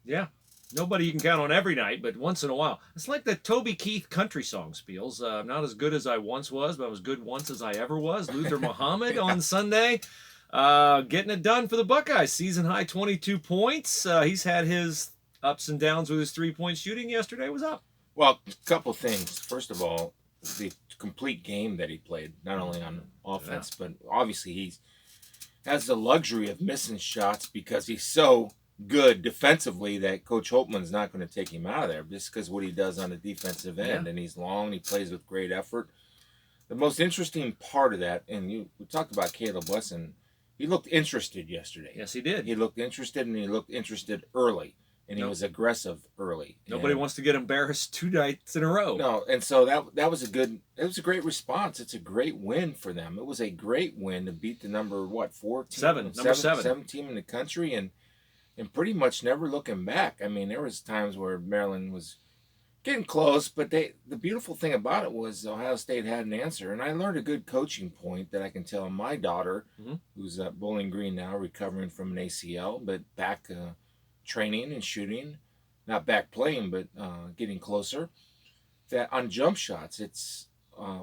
Yeah. Nobody you can count on every night, but once in a while. It's like the Toby Keith country song, Spiels. Not as good as I once was, but I was good once as I ever was. Luther Muhammad on Sunday. Getting it done for the Buckeyes. Season high 22 points. He's had his ups and downs with his three-point shooting. Yesterday was up. Well, a couple things. First of all, the complete game that he played, not only on offense, but obviously he has the luxury of missing shots because he's so good defensively that Coach Holtman's not going to take him out of there just because what he does on the defensive end. Yeah. And he's long, he plays with great effort. The most interesting part of that, and we talked about Caleb Wesson, he looked interested yesterday. Yes, he did. He looked interested, and he looked interested early. And he was aggressive early. Nobody wants to get embarrassed 2 nights in a row. No, and so that was a great response. It's a great win for them. It was a great win to beat the number 7 team in the country and pretty much never looking back. I mean, there was times where Maryland was getting close, but the beautiful thing about it was Ohio State had an answer. And I learned a good coaching point that I can tell my daughter, who's at Bowling Green now, recovering from an ACL, but back training and shooting, not back playing, but getting closer. That on jump shots, it's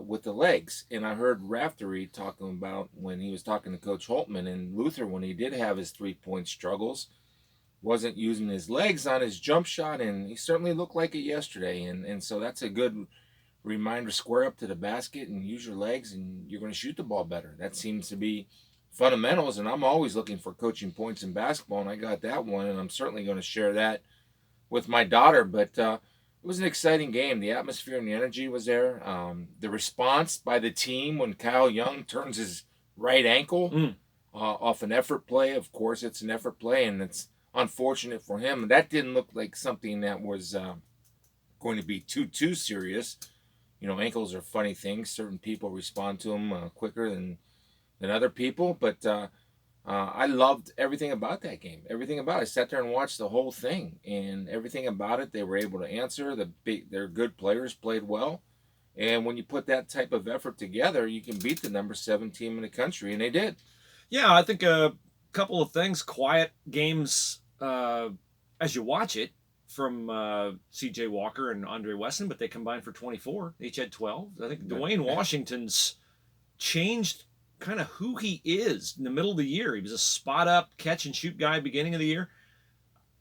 with the legs. And I heard Raftery talking about when he was talking to Coach Holtman and Luther when he did have his 3-point struggles, wasn't using his legs on his jump shot, and he certainly looked like it yesterday. And so that's a good reminder. Square up to the basket and use your legs, and you're going to shoot the ball better. That seems to be fundamentals, and I'm always looking for coaching points in basketball, and I got that one, and I'm certainly going to share that with my daughter. But it was an exciting game. The atmosphere and the energy was there. The response by the team when Kyle Young turns his right ankle off an effort play. Of course, it's an effort play, and it's unfortunate for him. That didn't look like something that was going to be too serious. You know, ankles are funny things. Certain people respond to them quicker than other people. But I loved everything about that game. Everything about it. I sat there and watched the whole thing, and everything about it they were able to answer. Their good players played well. And when you put that type of effort together, you can beat the number 7 team in the country, and they did. Yeah, I think a couple of things. Quiet games as you watch it from C.J. Walker and Andre Wesson, but they combined for 24. They each had 12. I think Dwayne Washington's changed kind of who he is in the middle of the year. He was a spot-up catch-and-shoot guy beginning of the year.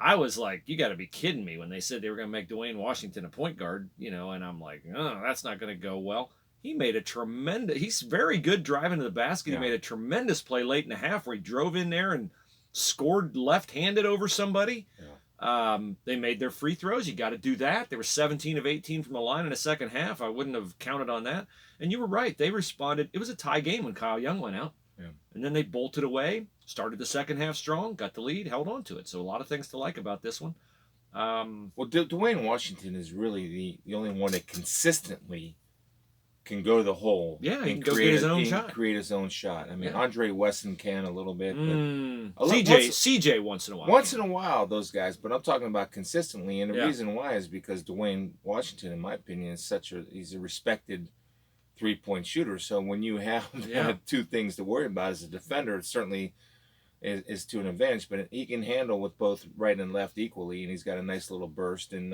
I was like, you got to be kidding me when they said they were going to make Dwayne Washington a point guard, and I'm like, oh, that's not going to go well. He made a tremendous – he's very good driving to the basket. Yeah. He made a tremendous play late in the half where he drove in there and scored left-handed over somebody. Yeah. They made their free throws. You got to do that. They were 17 of 18 from the line in the second half. I wouldn't have counted on that. And you were right. They responded. It was a tie game when Kyle Young went out. Yeah. And then they bolted away, started the second half strong, got the lead, held on to it. So a lot of things to like about this one. Well, Dwayne Washington is really the only one that consistently can go to the hole. Yeah, he can go get his own shot. Create his own shot. I mean, Andre Wesson can a little bit. But CJ once in a while. Once in a while, those guys. But I'm talking about consistently. And the reason why is because Dwayne Washington, in my opinion, is he's a respected 3-point shooter. So when you have two things to worry about as a defender, it certainly is to an advantage. But he can handle with both right and left equally, and he's got a nice little burst. And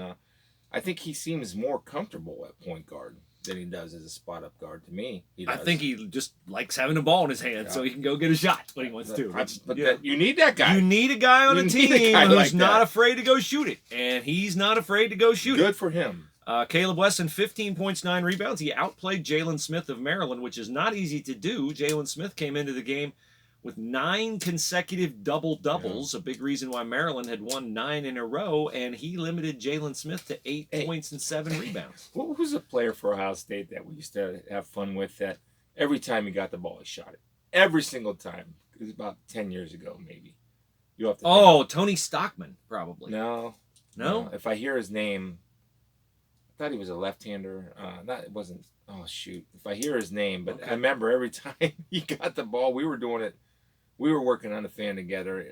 I think he seems more comfortable at point guard than he does as a spot-up guard to me. I think he just likes having the ball in his hand so he can go get a shot when he wants to. You need that guy. You need a guy on a team who's not afraid to go shoot it. And he's not afraid to go shoot it. Good for him. Caleb Wesson, 15 points, 9 rebounds. He outplayed Jalen Smith of Maryland, which is not easy to do. Jalen Smith came into the game with 9 consecutive double-doubles, a big reason why Maryland had won 9 in a row, and he limited Jalen Smith to 8 points and 7 rebounds. What was a player for Ohio State that we used to have fun with that every time he got the ball, he shot it? Every single time. It was about 10 years ago, maybe. You have to Tony Stockman, probably. No. If I hear his name, I thought he was a left-hander. It wasn't. Oh, shoot. If I hear his name, but I remember every time he got the ball, we were doing it. We were working on the fan together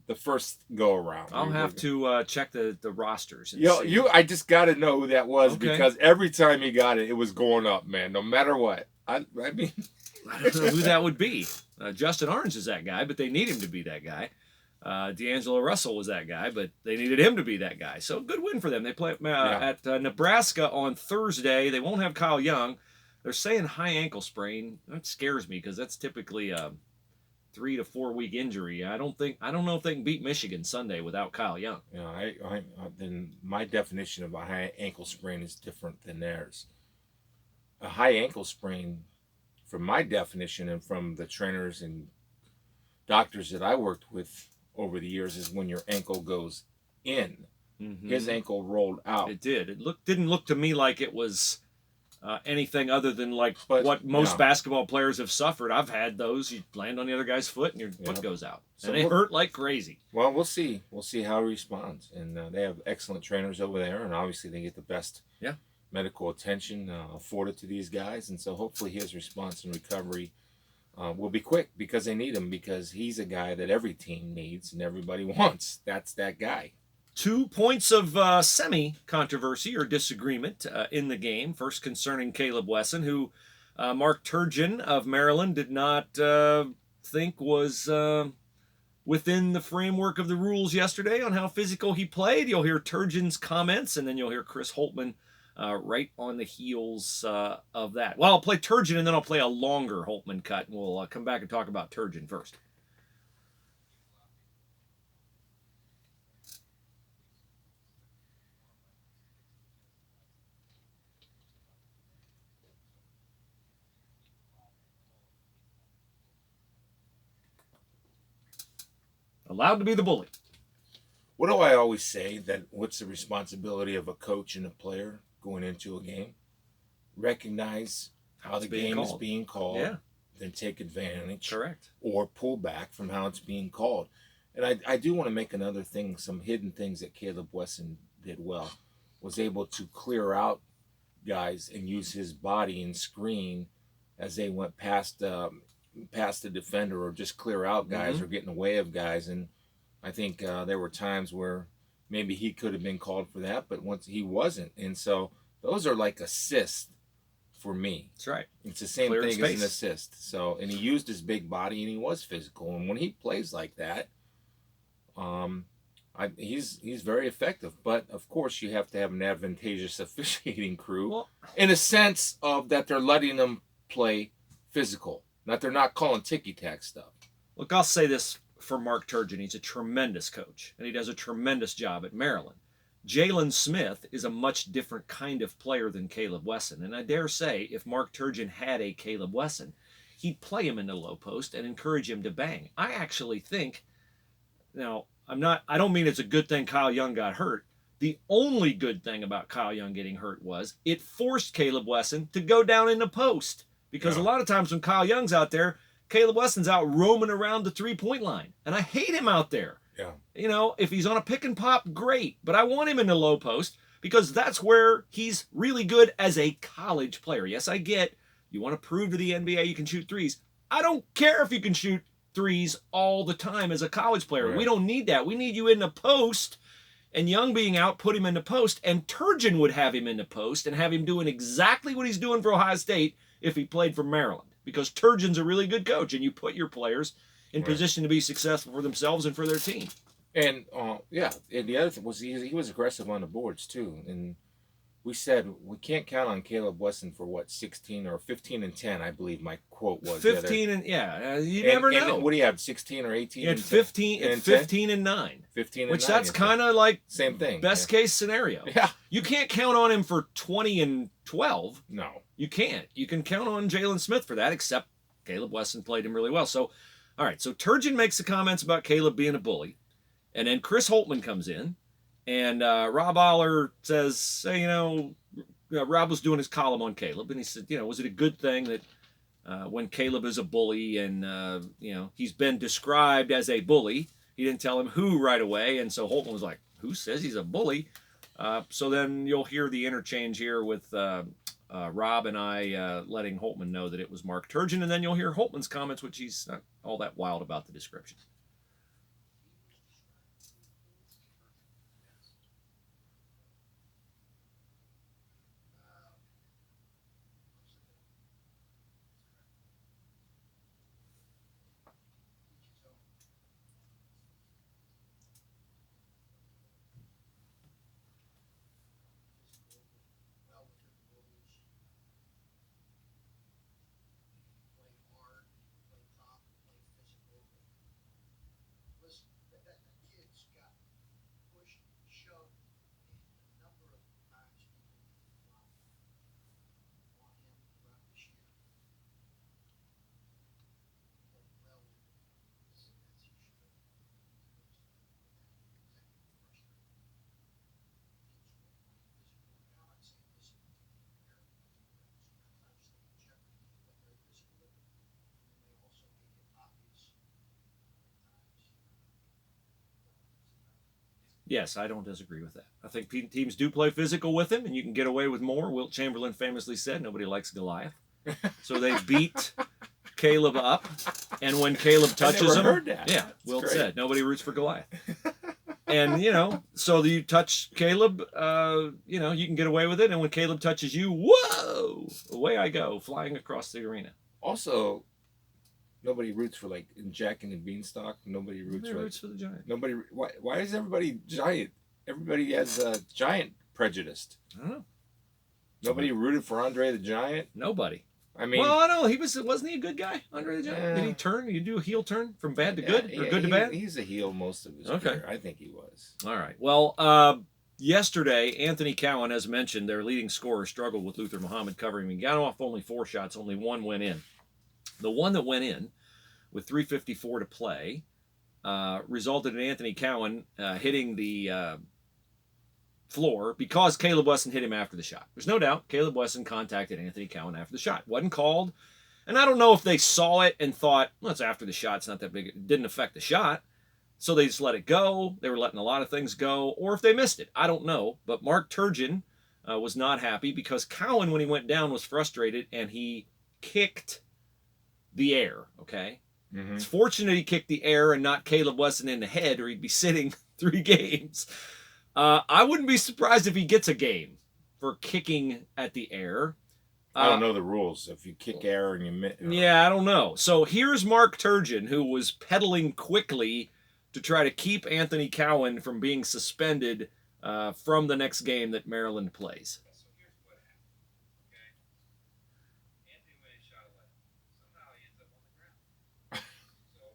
the first go around. I'll have to check the rosters. And see. I just got to know who that was because every time he got it, it was going up, man. No matter what. I mean, I don't know who that would be. Justin Orange is that guy, but they need him to be that guy. D'Angelo Russell was that guy, but they needed him to be that guy. So good win for them. They play at Nebraska on Thursday. They won't have Kyle Young. They're saying high ankle sprain. That scares me because that's typically a 3 to 4 week injury. I don't know if they can beat Michigan Sunday without Kyle Young. Yeah, I then my definition of a high ankle sprain is different than theirs. A high ankle sprain, from my definition and from the trainers and doctors that I worked with over the years, is when your ankle goes in. Mm-hmm. His ankle rolled out. It did. It didn't look to me like it was anything other than what most basketball players have suffered. I've had those. You land on the other guy's foot and your foot goes out. So and it hurt like crazy. Well, we'll see. We'll see how he responds. And they have excellent trainers over there, and obviously they get the best medical attention afforded to these guys. And so hopefully his response and recovery will be quick, because they need him, because he's a guy that every team needs and everybody wants. That's that guy. 2 points of semi-controversy or disagreement in the game. First concerning Caleb Wesson, who Mark Turgeon of Maryland did not think was within the framework of the rules yesterday on how physical he played. You'll hear Turgeon's comments, and then you'll hear Chris Holtmann right on the heels of that. Well, I'll play Turgeon, and then I'll play a longer Holtmann cut, and we'll come back and talk about Turgeon first. Allowed to be the bully. What do I always say? That what's the responsibility of a coach and a player going into a game? Recognize how the game is being called, then take advantage. Correct. Or pull back from how it's being called. And I do want to make another thing, some hidden things that Caleb Wesson did well. Was able to clear out guys and use his body and screen as they went past the defender, or just clear out guys or get in the way of guys. And I think there were times where maybe he could have been called for that, but once he wasn't. And so those are like assists for me. That's right. It's the same thing as an assist. So, and he used his big body and he was physical. And when he plays like that, he's very effective. But of course, you have to have an advantageous officiating crew, in a sense of that they're letting them play physical. That they're not calling ticky-tack stuff. Look, I'll say this for Mark Turgeon. He's a tremendous coach, and he does a tremendous job at Maryland. Jalen Smith is a much different kind of player than Caleb Wesson, and I dare say if Mark Turgeon had a Caleb Wesson, he'd play him in the low post and encourage him to bang. I actually think, now, I don't mean it's a good thing Kyle Young got hurt. The only good thing about Kyle Young getting hurt was it forced Caleb Wesson to go down in the post. Because a lot of times when Kyle Young's out there, Caleb Wesson's out roaming around the three-point line. And I hate him out there. Yeah. You know, if he's on a pick and pop, great. But I want him in the low post because that's where he's really good as a college player. Yes, I get you want to prove to the NBA you can shoot threes. I don't care if you can shoot threes all the time as a college player. Right. We don't need that. We need you in the post. And Young being out put him in the post. And Turgeon would have him in the post and have him doing exactly what he's doing for Ohio State if he played for Maryland, because Turgeon's a really good coach, and you put your players in position to be successful for themselves and for their team. And and the other thing was he was aggressive on the boards too. And we said we can't count on Caleb Wesson for 16 or 15 and 10, I believe my quote was. 15 and you never know. And what do you have? 16 or 18? He had 15 and 15 and 9. 15 and which 9. That's kind of like same thing. Best case scenario. Yeah. You can't count on him for 20 and 12. No. You can't. You can count on Jalen Smith for that, except Caleb Wesson played him really well. So, all right. So Turgeon makes the comments about Caleb being a bully, and then Chris Holtmann comes in, and Rob Aller says, hey, Rob was doing his column on Caleb, and he said, was it a good thing that when Caleb is a bully and, he's been described as a bully, he didn't tell him who right away, and so Holtmann was like, who says he's a bully? So then you'll hear the interchange here with Rob and I letting Holtmann know that it was Mark Turgeon, and then you'll hear Holtmann's comments, which he's not all that wild about the description. Yes, I don't disagree with that. I think teams do play physical with him, and you can get away with more. Wilt Chamberlain famously said, nobody likes Goliath. So they beat Caleb up, and when Caleb touches him, heard that. Yeah, Wilt said, nobody roots for Goliath. And, so you touch Caleb, you can get away with it, and when Caleb touches you, whoa, away I go, flying across the arena. Also, nobody roots for, like, in Jack and the Beanstalk. Nobody roots for the Giant. Nobody. Why is everybody Giant? Everybody has Giant prejudiced. I don't know. Nobody rooted for Andre the Giant. Nobody. I mean, well, I don't know. Wasn't he a good guy, Andre the Giant? Did he turn? You do a heel turn from bad to good, or good to bad? He's a heel most of his career. I think he was. All right. Well, yesterday, Anthony Cowan, as mentioned, their leading scorer, struggled with Luther Muhammad covering him. He got off only 4 shots. Only one went in. The one that went in, with 3:54 to play, resulted in Anthony Cowan hitting the floor because Caleb Wesson hit him after the shot. There's no doubt Caleb Wesson contacted Anthony Cowan after the shot. Wasn't called. And I don't know if they saw it and thought, well, it's after the shot. It's not that big. It didn't affect the shot. So they just let it go. They were letting a lot of things go. Or if they missed it. I don't know. But Mark Turgeon was not happy because Cowan, when he went down, was frustrated and he kicked the air. Okay? Mm-hmm. It's fortunate he kicked the air and not Caleb Wesson in the head, or he'd be sitting 3 games. I wouldn't be surprised if he gets a game for kicking at the air. I don't know the rules. If you kick air and you Yeah, I don't know. So here's Mark Turgeon, who was pedaling quickly to try to keep Anthony Cowan from being suspended from the next game that Maryland plays. So here's what happened. Okay? Anthony went and shot a left. Somehow he ends up on the ground. So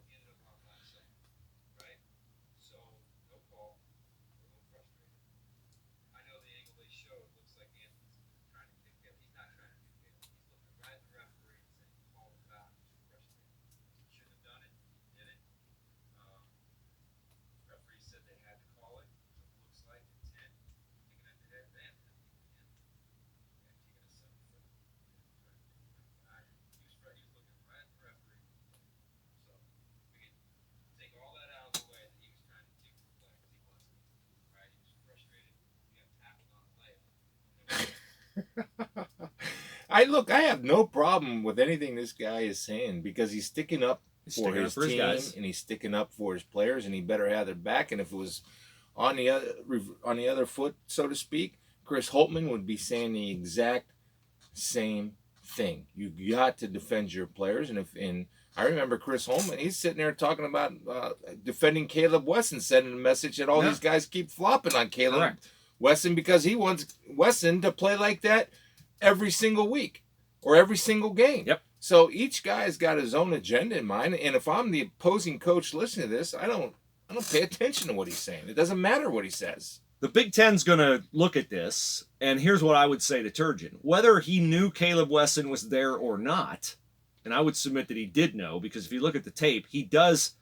he ended up on my side. Right? So no call. A little frustrated. I know the angle they showed looks like Anthony's trying to kick him. He's not trying to kick him. He's looking right at the referee and saying, call him out. He's frustrated. Shouldn't have done it. He did it. Referee said they had to call it. So it looks like intent. Kicking at the head of Anthony. And kicking a 7-foot. He was looking right at the referee. So we can take all that out of the way that he was trying to kick the flag. He wasn't. Right? He was frustrated. He got tackled on the leg. I have no problem with anything this guy is saying because he's sticking up for his team and he's sticking up for his players, and he better have their back. And if it was on the other foot, so to speak, Chris Holtmann would be saying the exact same thing. You got to defend your players, and I remember Chris Holtmann, he's sitting there talking about defending Caleb Wesson, sending a message that all these guys keep flopping on Caleb Wesson because he wants Wesson to play like that every single week or every single game. Yep. So each guy's got his own agenda in mind, and if I'm the opposing coach listening to this, I don't pay attention to what he's saying. It doesn't matter what he says. The Big Ten's going to look at this, and here's what I would say to Turgeon. Whether he knew Caleb Wesson was there or not, and I would submit that he did know, because if you look at the tape, he does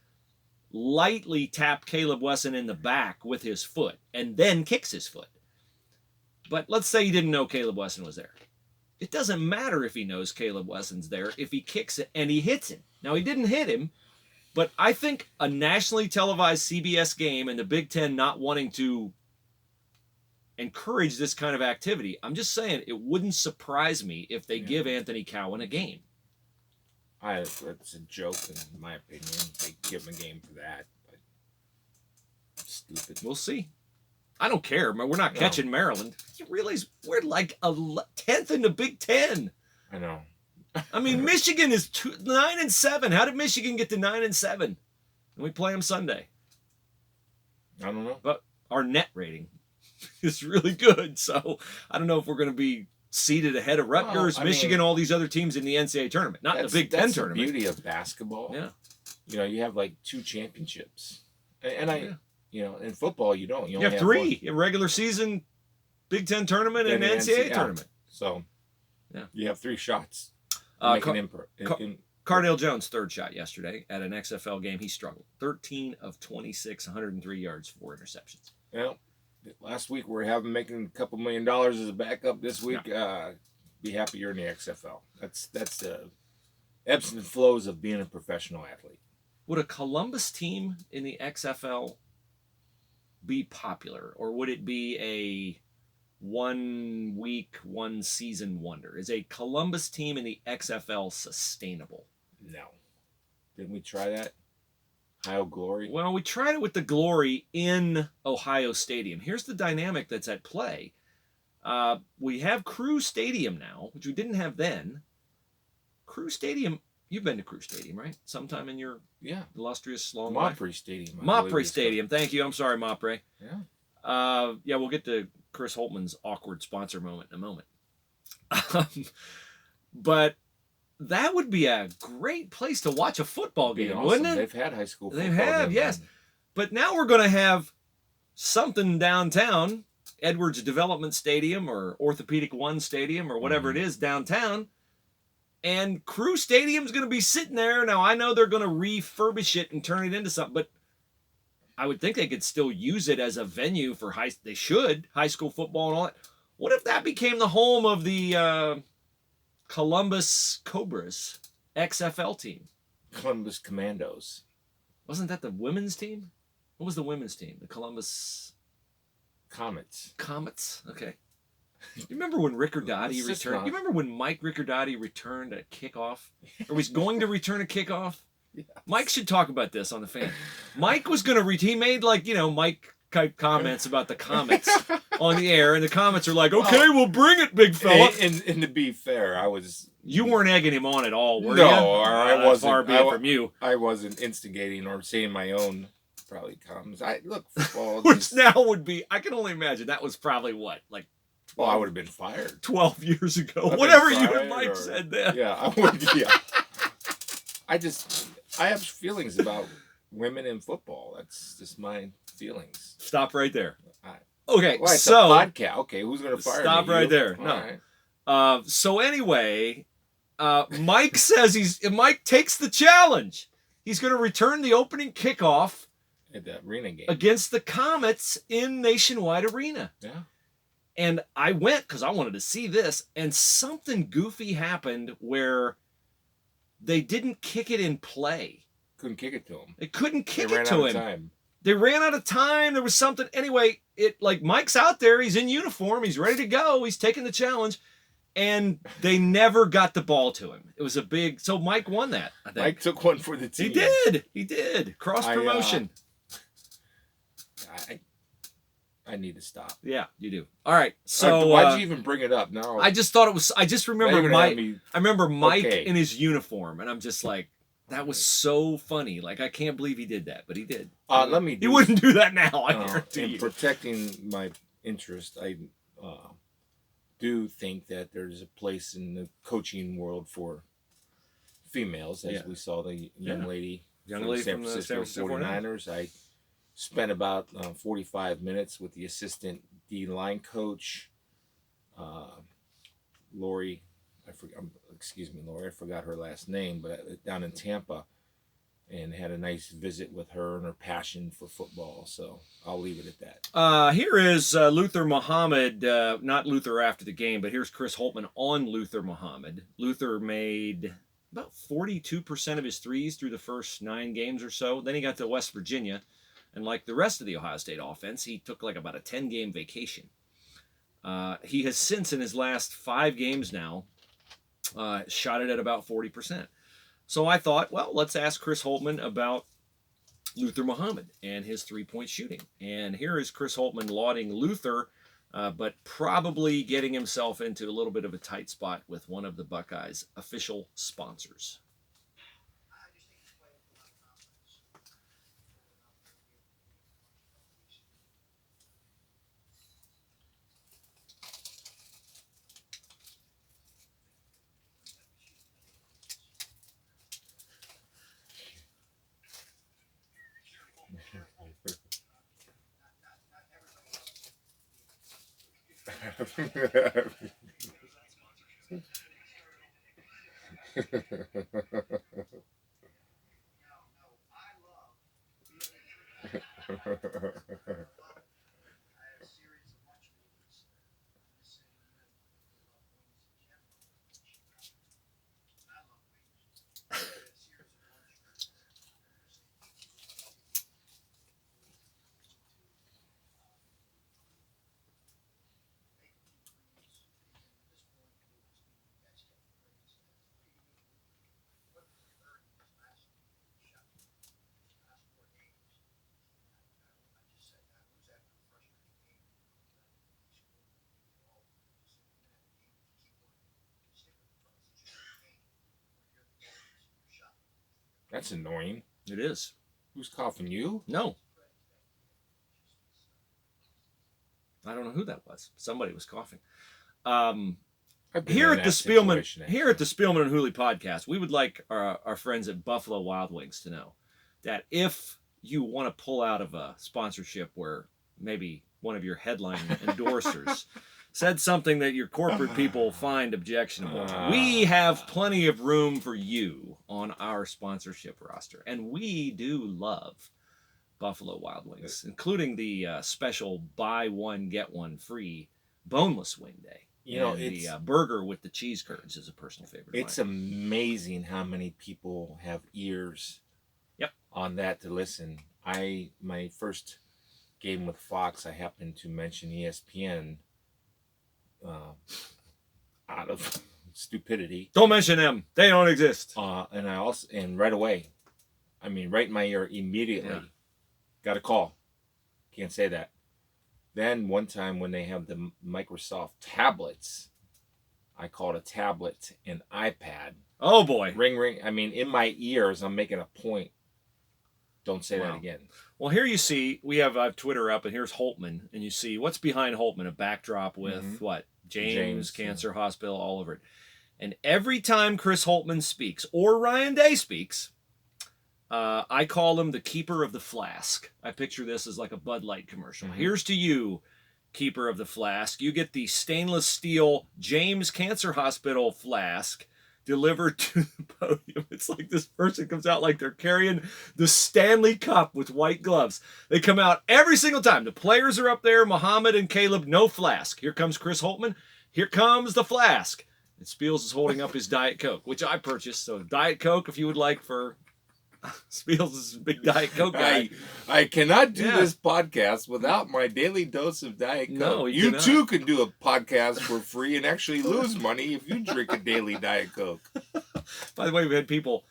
lightly tap Caleb Wesson in the back with his foot and then kicks his foot. But let's say he didn't know Caleb Wesson was there. It doesn't matter if he knows Caleb Wesson's there if he kicks it and he hits him. Now, he didn't hit him, but I think a nationally televised CBS game and the Big Ten not wanting to encourage this kind of activity, I'm just saying it wouldn't surprise me if they give Anthony Cowan a game. It's a joke, in my opinion. They give him a game for that. But stupid. We'll see. I don't care. We're not catching Maryland. You realize we're like 10th in the Big Ten. I know. I mean, Michigan is 9-7. How did Michigan get to 9-7? And we play them Sunday. I don't know. But our net rating is really good. So I don't know if we're going to be seated ahead of Rutgers, Michigan, all these other teams in the NCAA tournament. Not in the Big Ten tournament. That's the beauty of basketball. Yeah. You have like 2 championships. And in football, you don't. You have 3 in regular season, Big Ten tournament, and NCAA tournament. So, you have 3 shots. Cardale Jones' 3rd shot yesterday at an XFL game. He struggled. 13 of 26, 103 yards, 4 interceptions. Well, last week we were making a couple $1 million as a backup. This week, be happy you're in the XFL. That's the ebbs and flows of being a professional athlete. Would a Columbus team in the XFL be popular, or would it be a 1 week, 1 season wonder? Is a Columbus team in the XFL sustainable? No. Didn't we try that? Ohio Glory? Well, we tried it with the Glory in Ohio Stadium. Here's the dynamic that's at play. We have Crew Stadium now, which we didn't have then. Crew Stadium, you've been to Crew Stadium, right? Sometime in your illustrious long life? Mopre Stadium. Mopre Stadium. Thank you. I'm sorry, Mopre. Yeah. We'll get to Chris Holtman's awkward sponsor moment in a moment. But that would be a great place to watch a football game, Awesome. wouldn't it? They've had high school football. They have, yes. But now we're going to have something downtown, Edwards Development Stadium or Orthopedic One Stadium or whatever it is downtown. And Crew Stadium's going to be sitting there. Now, I know they're going to refurbish it and turn it into something, but I would think they could still use it as a venue for high school football and all that. What if that became the home of the Columbus Cobras XFL team? Columbus Commandos. Wasn't that the women's team? What was the women's team? The Columbus Comets. Okay. You remember when Riccardotti returned? You remember when Mike Riccardotti returned a kickoff? Or was going to return a kickoff? Yes. Mike should talk about this on the Fan. Mike was going to he made Mike type comments about the Comets on the air, and the Comets are like, okay, we'll bring it, big fella. And to be fair, you weren't egging him on at all, were you? No, I wasn't. Far be it from you. I wasn't instigating or saying my own probably comments. Football. Which now would be, I can only imagine, that was probably what, like, I would have been fired 12 years ago. Whatever you and Mike said then. Yeah, I would. Yeah. I have feelings about women in football. That's just my feelings. Stop right there. Okay, it's so a podcast. Okay, who's going to fire me? Stop right there. All no. Right. So anyway, Mike says Mike takes the challenge. He's going to return the opening kickoff at the arena game against the Comets in Nationwide Arena. Yeah. And I went because I wanted to see this, and something goofy happened where they didn't kick it in play. Couldn't kick it to him. They couldn't kick they it to him. Time. They ran out of time. There was something. Anyway, Mike's out there. He's in uniform. He's ready to go. He's taking the challenge. And they never got the ball to him. It was a big... So Mike won that, I think. Mike took one for the team. He did. Cross-promotion. I need to stop. Yeah, you do. All right. So why'd you even bring it up? No. I just thought it was... I just remember Mike... I remember Mike okay. in his uniform, and I'm just like, that was so funny. Like, I can't believe he did that, but he did. He wouldn't do that now, I guarantee you. In protecting my interest, I do think that there's a place in the coaching world for females, as we saw the young lady from the San Francisco 49ers. I spent about 45 minutes with the assistant D-line coach, Lori. Lori. I forgot her last name, but down in Tampa, and had a nice visit with her and her passion for football. So I'll leave it at that. Here is Luther Muhammad, not Luther after the game, but here's Chris Holtman on Luther Muhammad. Luther made about 42% of his threes through the first 9 games or so. Then he got to West Virginia, and like the rest of the Ohio State offense, he took like about a 10-game vacation. He has since, in his last 5 games now, shot it at about 40%. So I thought, well, let's ask Chris Holtman about Luther Muhammad and his 3-point shooting. And here is Chris Holtman lauding Luther, but probably getting himself into a little bit of a tight spot with one of the Buckeyes' official sponsors. That's annoying. It is. Who's coughing? You? No. I don't know who that was. Somebody was coughing. Here at the Spielman and Hooley podcast, we would like our friends at Buffalo Wild Wings to know that if you want to pull out of a sponsorship where maybe one of your headline endorsers said something that your corporate people find objectionable, we have plenty of room for you on our sponsorship roster. And we do love Buffalo Wild Wings, including the special buy one, get one free boneless wing day. You know, the burger with the cheese curds is a personal favorite. It's amazing how many people have ears on that to listen. My first game with Fox, I happened to mention ESPN out of stupidity. Don't mention them; they don't exist. And right away, I mean, right in my ear immediately, got a call. Can't say that. Then one time when they have the Microsoft tablets, I called a tablet an iPad. Oh boy! Ring ring. I mean, in my ears, I'm making a point. Don't say that again. Well, here you see, I have Twitter up, and here's Holtman, and you see what's behind Holtman, a backdrop with what? James Cancer Hospital all over it. And every time Chris Holtman speaks, or Ryan Day speaks, I call him the keeper of the flask. I picture this as like a Bud Light commercial. Here's to you, keeper of the flask. You get the stainless steel James Cancer Hospital flask delivered to the podium. It's like this person comes out like they're carrying the Stanley Cup with white gloves. They come out every single time. The players are up there, Muhammad and Caleb, no flask. Here comes Chris Holtman. Here comes the flask. And Spiels is holding up his Diet Coke, which I purchased. So Diet Coke, if you would like for... Spiels is a big Diet Coke guy. I cannot do this podcast without my daily dose of Diet Coke. No, you too can do a podcast for free and actually lose money if you drink a daily Diet Coke. By the way, we had people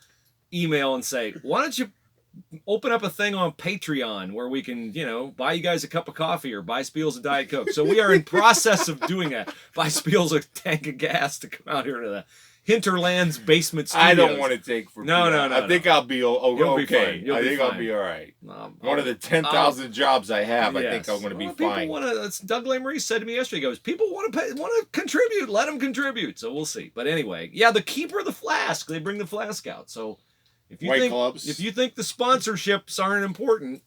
email and say, why don't you open up a thing on Patreon where we can, buy you guys a cup of coffee or buy Spiels a Diet Coke. So we are in process of doing that. Buy Spiels a tank of gas to come out here to the Hinterland's basement studios. I don't want to take for No. I think I'll be okay. I think I'll be all right. One of the 10,000 jobs I have, I think I'm going to be fine. Doug Lamery said to me yesterday, he goes, people want to contribute, let them contribute. So we'll see. But anyway, the keeper of the flask, they bring the flask out. So if you think the sponsorships aren't important,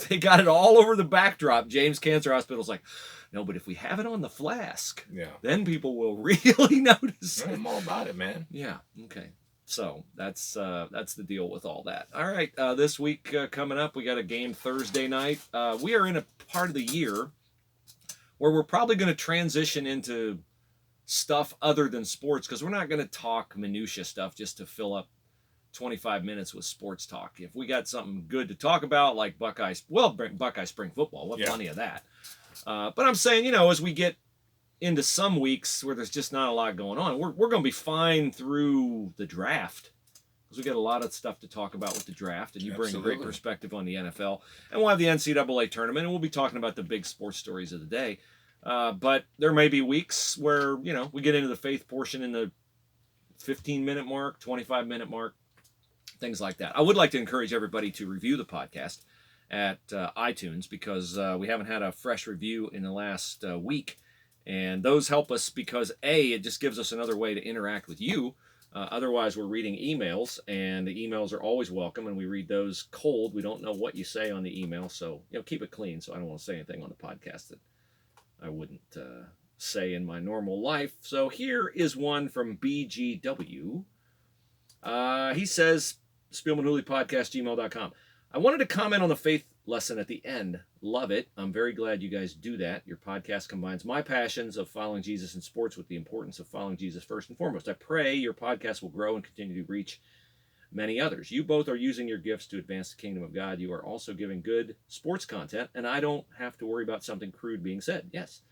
they got it all over the backdrop. James Cancer Hospital's like, no, but if we have it on the flask, then people will really notice it. I'm all about it, man. Yeah. Okay. So that's the deal with all that. All right. This week coming up, we got a game Thursday night. We are in a part of the year where we're probably going to transition into stuff other than sports because we're not going to talk minutia stuff just to fill up 25 minutes with sports talk. If we got something good to talk about, like Buckeye spring football, we'll have plenty of that. But I'm saying, as we get into some weeks where there's just not a lot going on, we're going to be fine through the draft because we got a lot of stuff to talk about with the draft, and you bring a great perspective on the NFL, and we'll have the NCAA tournament, and we'll be talking about the big sports stories of the day. But there may be weeks where, we get into the faith portion in the 15-minute mark, 25-minute mark, things like that. I would like to encourage everybody to review the podcast at iTunes because we haven't had a fresh review in the last week, and those help us because it just gives us another way to interact with you. Otherwise, we're reading emails, and the emails are always welcome, and we read those cold. We don't know what you say on the email, so keep it clean. So I don't want to say anything on the podcast that I wouldn't say in my normal life. So here is one from BGW. He says, Spielman Hooley Podcast, gmail.com. I wanted to comment on the faith lesson at the end. Love it. I'm very glad you guys do that. Your podcast combines my passions of following Jesus in sports with the importance of following Jesus first and foremost. I pray your podcast will grow and continue to reach many others. You both are using your gifts to advance the kingdom of God. You are also giving good sports content, and I don't have to worry about something crude being said. Yes.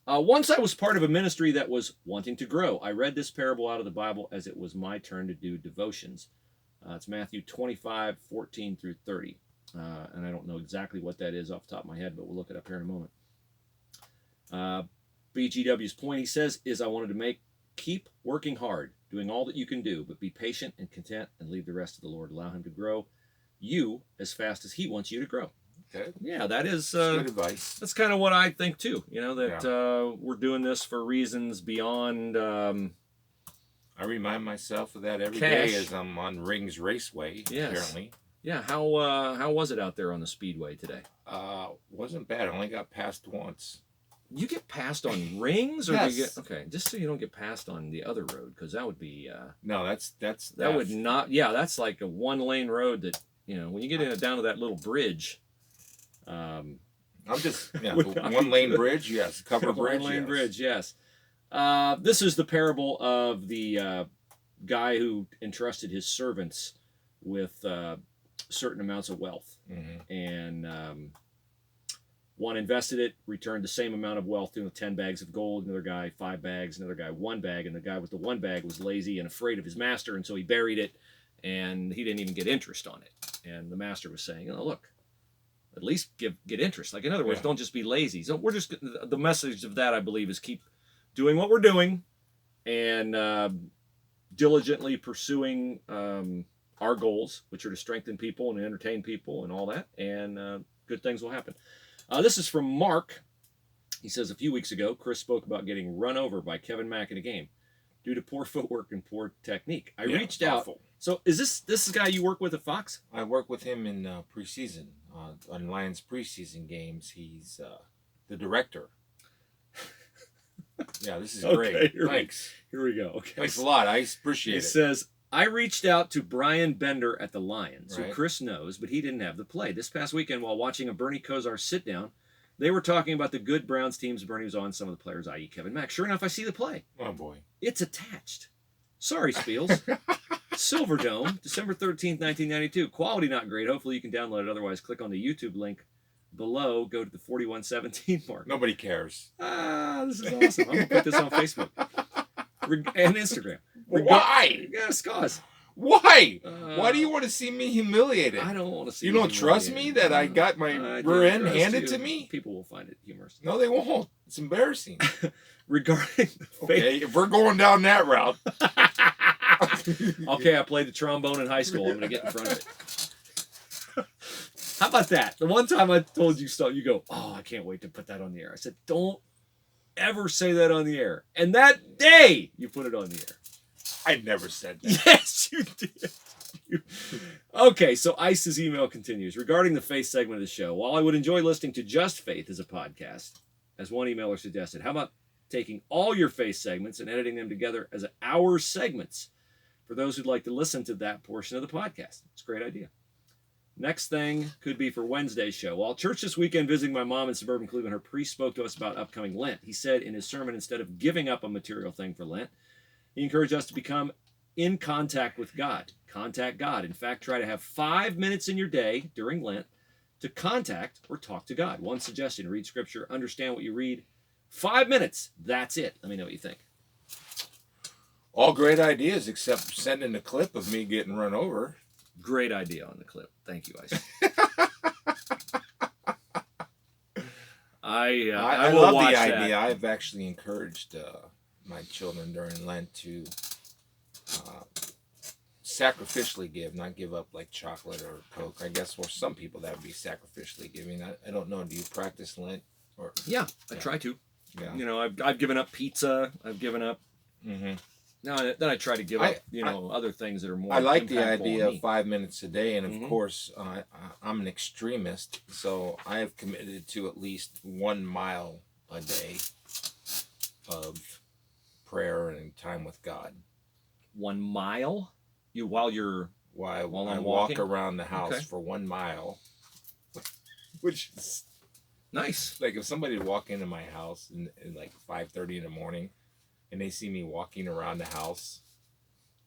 Once I was part of a ministry that was wanting to grow. I read this parable out of the Bible as it was my turn to do devotions. It's Matthew 25, 14 through 30. And I don't know exactly what that is off the top of my head, but we'll look it up here in a moment. BGW's point, he says, is I wanted to keep working hard. doing all that you can do, but be patient and content and leave the rest to the Lord. Allow him to grow you as fast as he wants you to grow. Okay. Yeah, that is good advice. That's kind of what I think too. That we're doing this for reasons beyond. I remind myself of that every cash. day as I'm on Rings Raceway. Yes. Apparently. Yeah. How was it out there on the speedway today? Wasn't bad. I only got passed once. You get passed on Rings, or yes. do you get okay? Just so you don't get passed on the other road, because that would be. No, that's that would not. Yeah, that's like a 1-lane road that when you get down to that little bridge. I'm just one lane bridge, yes. Cover bridge, 1-lane bridge, yes. This is the parable of the guy who entrusted his servants with certain amounts of wealth, and one invested it, returned the same amount of wealth to 10 bags of gold. Another guy 5 bags. Another guy 1 bag, and the guy with the 1 bag was lazy and afraid of his master, and so he buried it, and he didn't even get interest on it. And the master was saying, "Oh, look, at least get interest." Like, in other words, don't just be lazy. So the message of that, I believe, is keep doing what we're doing and diligently pursuing our goals, which are to strengthen people and entertain people and all that, and good things will happen. This is from Mark. He says, a few weeks ago, Chris spoke about getting run over by Kevin Mack in a game due to poor footwork and poor technique. I reached out. So is this the guy you work with at Fox? I work with him in preseason, on Lions preseason games. He's the director. Yeah, this is great. Thanks. Here we go. Okay. Thanks a lot. I appreciate it. He says, I reached out to Brian Bender at the Lions, who Chris knows, but he didn't have the play. This past weekend, while watching a Bernie Kosar sit-down, they were talking about the good Browns teams Bernie was on, some of the players, i.e. Kevin Mack. Sure enough, I see the play. Oh, boy. It's attached. Sorry, Spiels. Silverdome, December 13th, 1992. Quality not great. Hopefully you can download it. Otherwise, click on the YouTube link below. Go to the 4117 mark. Nobody cares. This is awesome. I'm going to put this on Facebook and Instagram. Why? Yes, cause. Why? Why do you want to see me humiliated? I don't want to see you. You don't trust me that I got my rear end handed to me? People will find it humorous. No, they won't. It's embarrassing. Regarding the okay, if we're going down that route. Okay, I played the trombone in high school. I'm going to get in front of it. How about that? The one time I told you stuff, you go, "Oh, I can't wait to put that on the air." I said, "Don't ever say that on the air." And that day, you put it on the air. I never said that. Yes, you did. Okay, so Ice's email continues. Regarding the faith segment of the show, while I would enjoy listening to just faith as a podcast, as one emailer suggested, how about taking all your faith segments and editing them together as hour segments for those who'd like to listen to that portion of the podcast? It's a great idea. Next thing could be for Wednesday's show. While at church this weekend visiting my mom in suburban Cleveland, her priest spoke to us about upcoming Lent. He said in his sermon, instead of giving up a material thing for Lent, he encouraged us to become in contact with God. Contact God. In fact, try to have 5 minutes in your day during Lent to contact or talk to God. One suggestion: read scripture, understand what you read. 5 minutes. That's it. Let me know what you think. All great ideas, except sending a clip of me getting run over. Great idea on the clip. Thank you, Ice. I will love watch the idea. that. I've actually encouraged my children during Lent to sacrificially give, not give up like chocolate or Coke. I guess for some people that would be sacrificially giving. I don't know. Do you practice Lent? Or Yeah, I try to. Yeah. You know, I've given up pizza. I've given up. Mm-hmm. No, then I try to give up. Other things that are more. I like the impactful idea on me. of 5 minutes a day, and of course, I'm an extremist, so I have committed to at least 1 mile a day of prayer and time with God. 1 mile? While I I'm walk walking? around the house for 1 mile, which is nice. like if somebody would walk into my house in like 5:30 in the morning, and they see me walking around the house,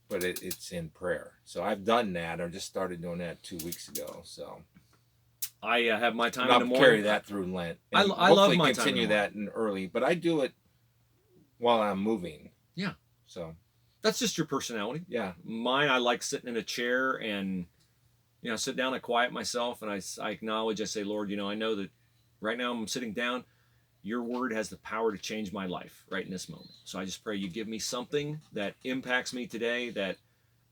but it's in prayer. So I've done that. I just started doing that 2 weeks ago. So I have my time and in the I'll morning. carry that through Lent. And I love my time. Continue that in early, but I do it while I'm moving. Yeah. So that's just your personality. Yeah. Mine, I like sitting in a chair and sit down and quiet myself, and I acknowledge. I say, Lord, I know that right now I'm sitting down. your word has the power to change my life right in this moment. So I just pray you give me something that impacts me today that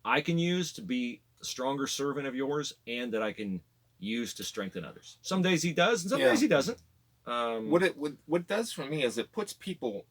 I can use to be a stronger servant of yours, and that I can use to strengthen others. Some days he does, and some days he doesn't. What it does for me is it puts people